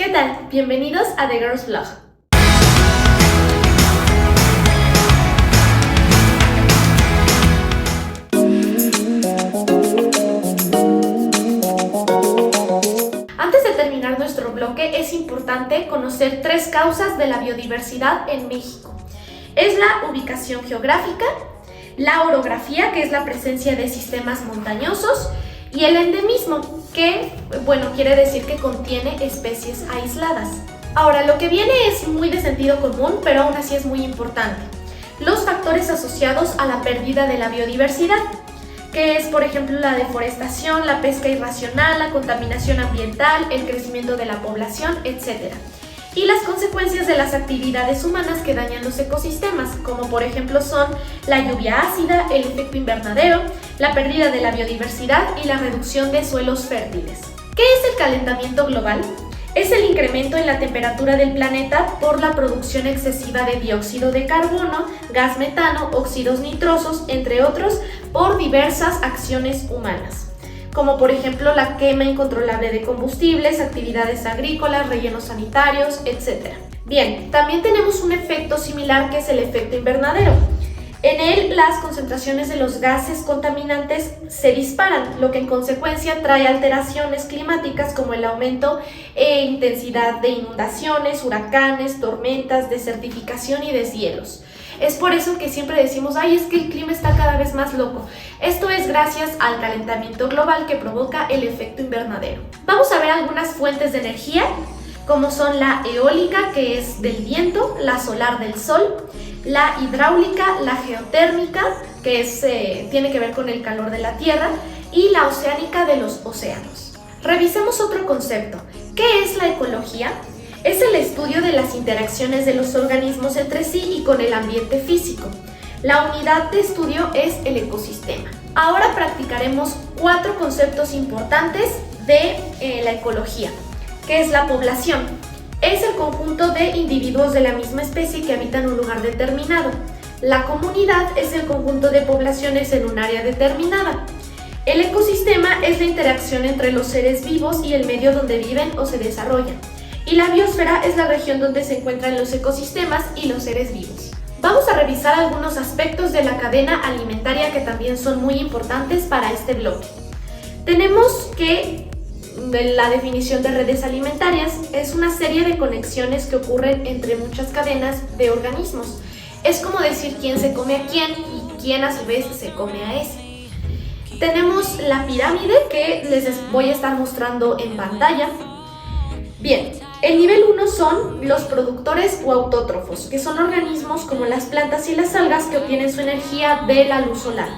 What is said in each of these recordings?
¿Qué tal? Bienvenidos a The Girls Vlog. Antes de terminar nuestro bloque, es importante conocer 3 causas de la biodiversidad en México. Es la ubicación geográfica, la orografía, que es la presencia de sistemas montañosos, y el endemismo, que, quiere decir que contiene especies aisladas. Ahora, lo que viene es muy de sentido común, pero aún así es muy importante. Los factores asociados a la pérdida de la biodiversidad, que es, por ejemplo, la deforestación, la pesca irracional, la contaminación ambiental, el crecimiento de la población, etc. Y las consecuencias de las actividades humanas que dañan los ecosistemas, como por ejemplo son la lluvia ácida, el efecto invernadero, la pérdida de la biodiversidad y la reducción de suelos fértiles. ¿Qué es el calentamiento global? Es el incremento en la temperatura del planeta por la producción excesiva de dióxido de carbono, gas metano, óxidos nitrosos, entre otros, por diversas acciones humanas, como por ejemplo la quema incontrolable de combustibles, actividades agrícolas, rellenos sanitarios, etc. Bien, también tenemos un efecto similar que es el efecto invernadero. En él, las concentraciones de los gases contaminantes se disparan, lo que en consecuencia trae alteraciones climáticas como el aumento e intensidad de inundaciones, huracanes, tormentas, desertificación y deshielos. Es por eso que siempre decimos, es que el clima está cada vez más loco. Esto es gracias al calentamiento global que provoca el efecto invernadero. Vamos a ver algunas fuentes de energía, como son la eólica, que es del viento, la solar del sol, la hidráulica, la geotérmica, que tiene que ver con el calor de la tierra, y la oceánica de los océanos. Revisemos otro concepto. ¿Qué es la ecología? Es el estudio de las interacciones de los organismos entre sí y con el ambiente físico. La unidad de estudio es el ecosistema. Ahora practicaremos 4 conceptos importantes de la ecología, que es la población. Es el conjunto de individuos de la misma especie que habitan un lugar determinado. La comunidad es el conjunto de poblaciones en un área determinada. El ecosistema es la interacción entre los seres vivos y el medio donde viven o se desarrollan. Y la biosfera es la región donde se encuentran los ecosistemas y los seres vivos. Vamos a revisar algunos aspectos de la cadena alimentaria que también son muy importantes para este bloque. Tenemos que la definición de redes alimentarias es una serie de conexiones que ocurren entre muchas cadenas de organismos. Es como decir quién se come a quién y quién a su vez se come a ese. Tenemos la pirámide que les voy a estar mostrando en pantalla. Bien, el nivel 1 son los productores o autótrofos, que son organismos como las plantas y las algas que obtienen su energía de la luz solar.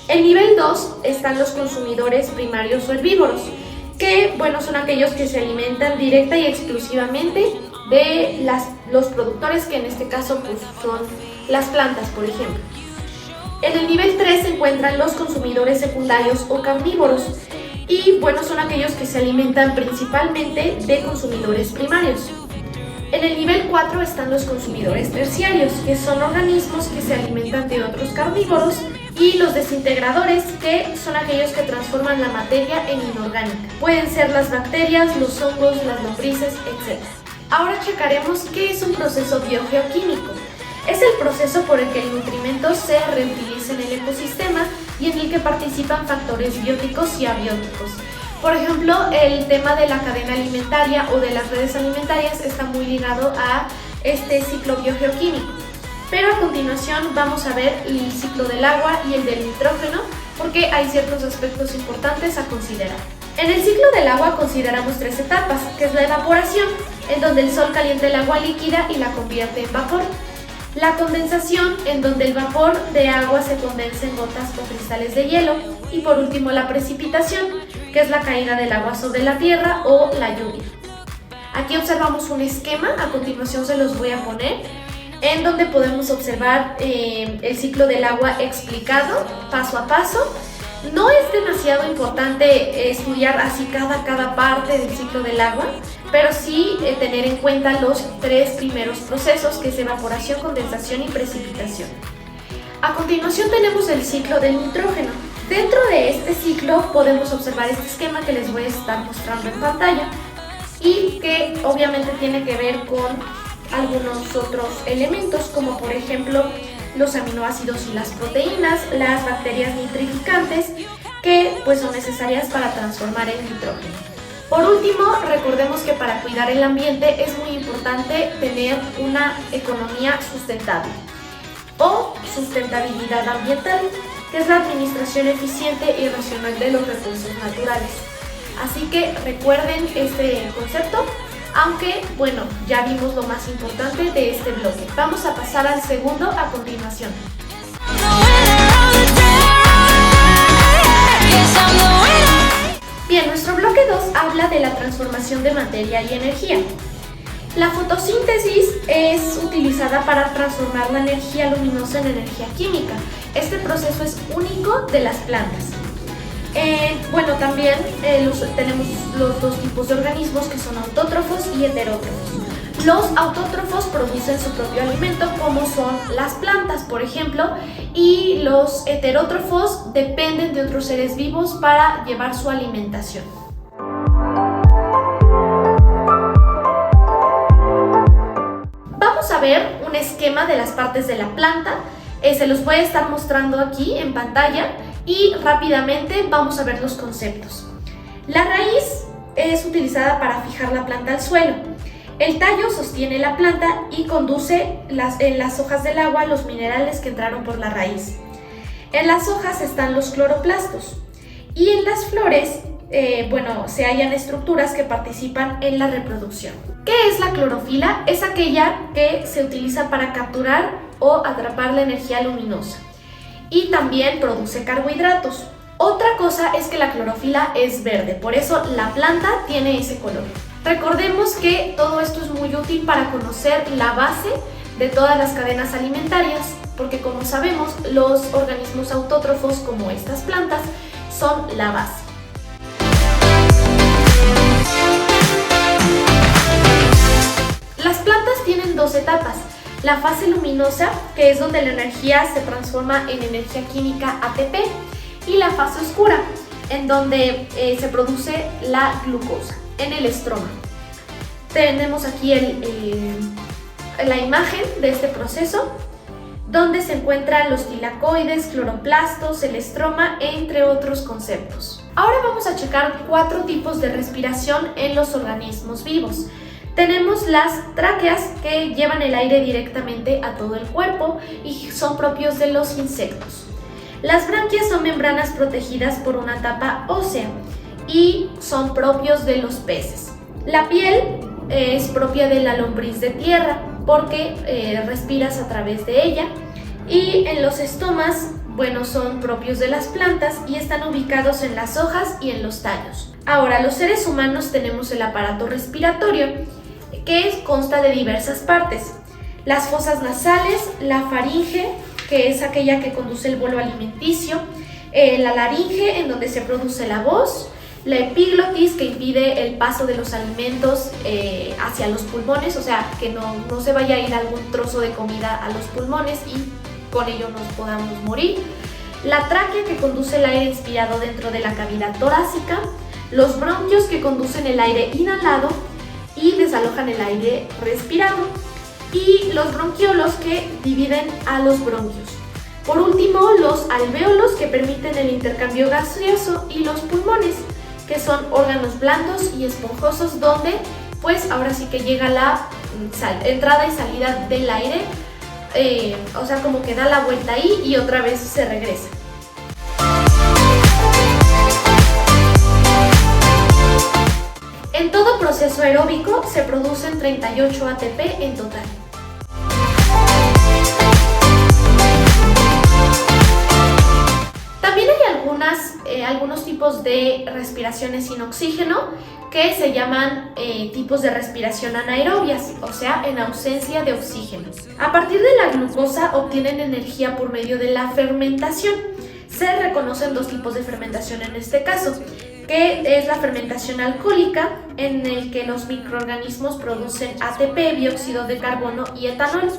El nivel 2 están los consumidores primarios o herbívoros, que son aquellos que se alimentan directa y exclusivamente de los productores, que en este caso son las plantas, por ejemplo. En el nivel 3 se encuentran los consumidores secundarios o carnívoros, y son aquellos que se alimentan principalmente de consumidores primarios. En el nivel 4 están los consumidores terciarios, que son organismos que se alimentan de otros carnívoros, y los desintegradores, que son aquellos que transforman la materia en inorgánica. Pueden ser las bacterias, los hongos, las lombrices, etc. Ahora checaremos qué es un proceso biogeoquímico. Es el proceso por el que el nutrimento se reutiliza en el ecosistema y en el que participan factores bióticos y abióticos. Por ejemplo, el tema de la cadena alimentaria o de las redes alimentarias está muy ligado a este ciclo biogeoquímico. Pero a continuación vamos a ver el ciclo del agua y el del nitrógeno, porque hay ciertos aspectos importantes a considerar. En el ciclo del agua consideramos 3 etapas, que es la evaporación, en donde el sol calienta el agua líquida y la convierte en vapor. La condensación, en donde el vapor de agua se condensa en gotas o cristales de hielo. Y por último la precipitación, que es la caída del agua sobre la tierra o la lluvia. Aquí observamos un esquema, a continuación se los voy a poner, en donde podemos observar el ciclo del agua explicado paso a paso. No es demasiado importante estudiar así cada parte del ciclo del agua, pero sí tener en cuenta los 3 primeros procesos, que es evaporación, condensación y precipitación. A continuación tenemos el ciclo del nitrógeno. Dentro de este ciclo podemos observar este esquema que les voy a estar mostrando en pantalla, y que obviamente tiene que ver con algunos otros elementos, como por ejemplo los aminoácidos y las proteínas, las bacterias nitrificantes, que pues son necesarias para transformar el nitrógeno. Por último, recordemos que para cuidar el ambiente es muy importante tener una economía sustentable o sustentabilidad ambiental, que es la administración eficiente y racional de los recursos naturales. Así que recuerden este concepto, aunque bueno, ya vimos lo más importante de este bloque. Vamos a pasar al segundo a continuación. Bien, nuestro bloque 2 habla de la transformación de materia y energía. La fotosíntesis es utilizada para transformar la energía luminosa en energía química. Este proceso es único de las plantas. Bueno, también tenemos los dos tipos de organismos, que son autótrofos y heterótrofos. Los autótrofos producen su propio alimento, como son las plantas, por ejemplo, y los heterótrofos dependen de otros seres vivos para llevar su alimentación. Vamos a ver un esquema de las partes de la planta. Se los voy a estar mostrando aquí en pantalla y rápidamente vamos a ver los conceptos. La raíz es utilizada para fijar la planta al suelo. El tallo sostiene la planta y conduce en las hojas del agua los minerales que entraron por la raíz. En las hojas están los cloroplastos y en las flores se hallan estructuras que participan en la reproducción. ¿Qué es la clorofila? Es aquella que se utiliza para capturar o atrapar la energía luminosa y también produce carbohidratos. Otra cosa es que la clorofila es verde, por eso la planta tiene ese color. Recordemos que todo esto es muy útil para conocer la base de todas las cadenas alimentarias, porque como sabemos, los organismos autótrofos como estas plantas son la base. Las plantas tienen dos etapas: la fase luminosa, que es donde la energía se transforma en energía química ATP, y la fase oscura, en donde se produce la glucosa en el estroma. Tenemos aquí la imagen de este proceso, donde se encuentran los tilacoides, cloroplastos, el estroma, entre otros conceptos. Ahora vamos a checar 4 tipos de respiración en los organismos vivos. Tenemos las tráqueas, que llevan el aire directamente a todo el cuerpo y son propios de los insectos. Las branquias son membranas protegidas por una tapa ósea y son propios de los peces. La piel es propia de la lombriz de tierra porque respiras a través de ella. Y en los estomas, son propios de las plantas y están ubicados en las hojas y en los tallos. Ahora, los seres humanos tenemos el aparato respiratorio, que consta de diversas partes: las fosas nasales, la faringe, que es aquella que conduce el bolo alimenticio, la laringe, en donde se produce la voz, la epiglotis, que impide el paso de los alimentos hacia los pulmones, o sea, que no se vaya a ir algún trozo de comida a los pulmones y con ello nos podamos morir. La tráquea, que conduce el aire inspirado dentro de la cavidad torácica, los bronquios, que conducen el aire inhalado y desalojan el aire respirado, y los bronquiolos, que dividen a los bronquios. Por último, los alvéolos, que permiten el intercambio gaseoso, y los pulmones, que son órganos blandos y esponjosos donde ahora sí que llega la entrada y salida del aire, o sea, como que da la vuelta ahí y otra vez se regresa. En todo proceso aeróbico se producen 38 ATP en total. También hay algunos tipos de respiraciones sin oxígeno, que se llaman tipos de respiración anaerobias, o sea, en ausencia de oxígeno. A partir de la glucosa obtienen energía por medio de la fermentación. Se reconocen 2 tipos de fermentación en este caso, que es la fermentación alcohólica, en el que los microorganismos producen ATP, dióxido de carbono y etanol,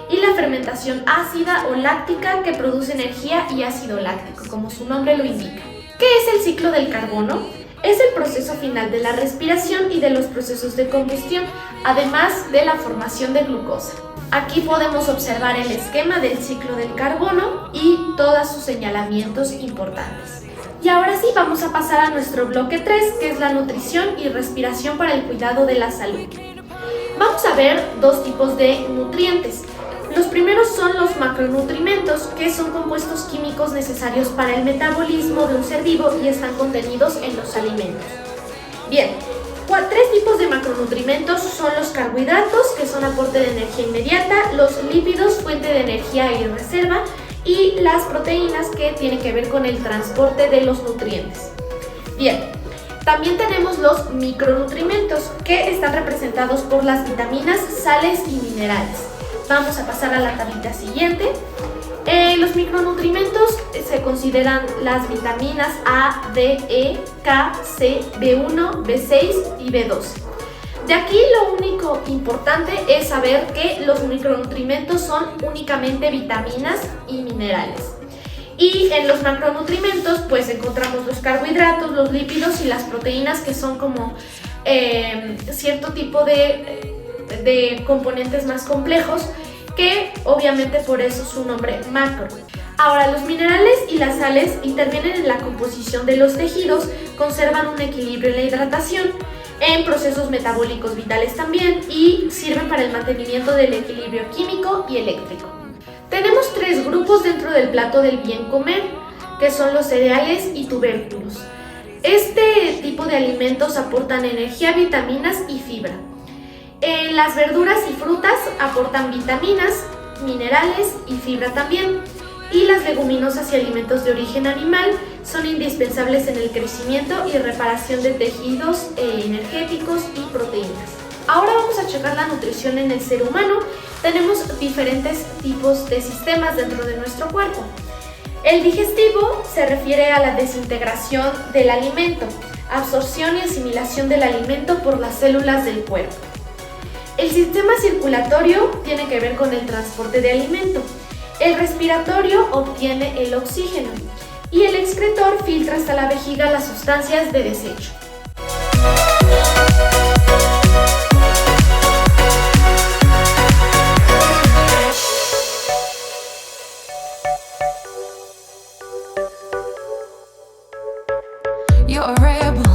y la fermentación ácida o láctica, que produce energía y ácido láctico, como su nombre lo indica. ¿Qué es el ciclo del carbono? Es el proceso final de la respiración y de los procesos de combustión, además de la formación de glucosa. Aquí podemos observar el esquema del ciclo del carbono y todos sus señalamientos importantes. Y ahora sí, vamos a pasar a nuestro bloque 3, que es la nutrición y respiración para el cuidado de la salud. Vamos a ver dos tipos de nutrientes. Los primeros son los macronutrimentos, que son compuestos químicos necesarios para el metabolismo de un ser vivo y están contenidos en los alimentos. Bien, tres tipos de macronutrimentos son los carbohidratos, que son aporte de energía inmediata, los lípidos, fuente de energía y reserva, y las proteínas, que tienen que ver con el transporte de los nutrientes. Bien, también tenemos los micronutrimentos, que están representados por las vitaminas, sales y minerales. Vamos a pasar a la tablita siguiente. Los micronutrimentos se consideran las vitaminas A, D, E, K, C, B1, B6 y B12. De aquí lo único importante es saber que los micronutrimentos son únicamente vitaminas y minerales. Y en los macronutrimentos pues encontramos los carbohidratos, los lípidos y las proteínas, que son como cierto tipo de componentes más complejos, que obviamente por eso su nombre macro. Ahora, los minerales y las sales intervienen en la composición de los tejidos, conservan un equilibrio en la hidratación, en procesos metabólicos vitales también, y sirven para el mantenimiento del equilibrio químico y eléctrico. Tenemos tres grupos dentro del plato del bien comer, que son los cereales y tubérculos. Este tipo de alimentos aportan energía, vitaminas y fibra. Las verduras y frutas aportan vitaminas, minerales y fibra también. Y las leguminosas y alimentos de origen animal son indispensables en el crecimiento y reparación de tejidos energéticos y proteínas. Ahora vamos a checar la nutrición en el ser humano. Tenemos diferentes tipos de sistemas dentro de nuestro cuerpo. El digestivo se refiere a la desintegración del alimento, absorción y asimilación del alimento por las células del cuerpo. El sistema circulatorio tiene que ver con el transporte de alimento. El respiratorio obtiene el oxígeno y el excretor filtra hasta la vejiga las sustancias de desecho. You're a rebel.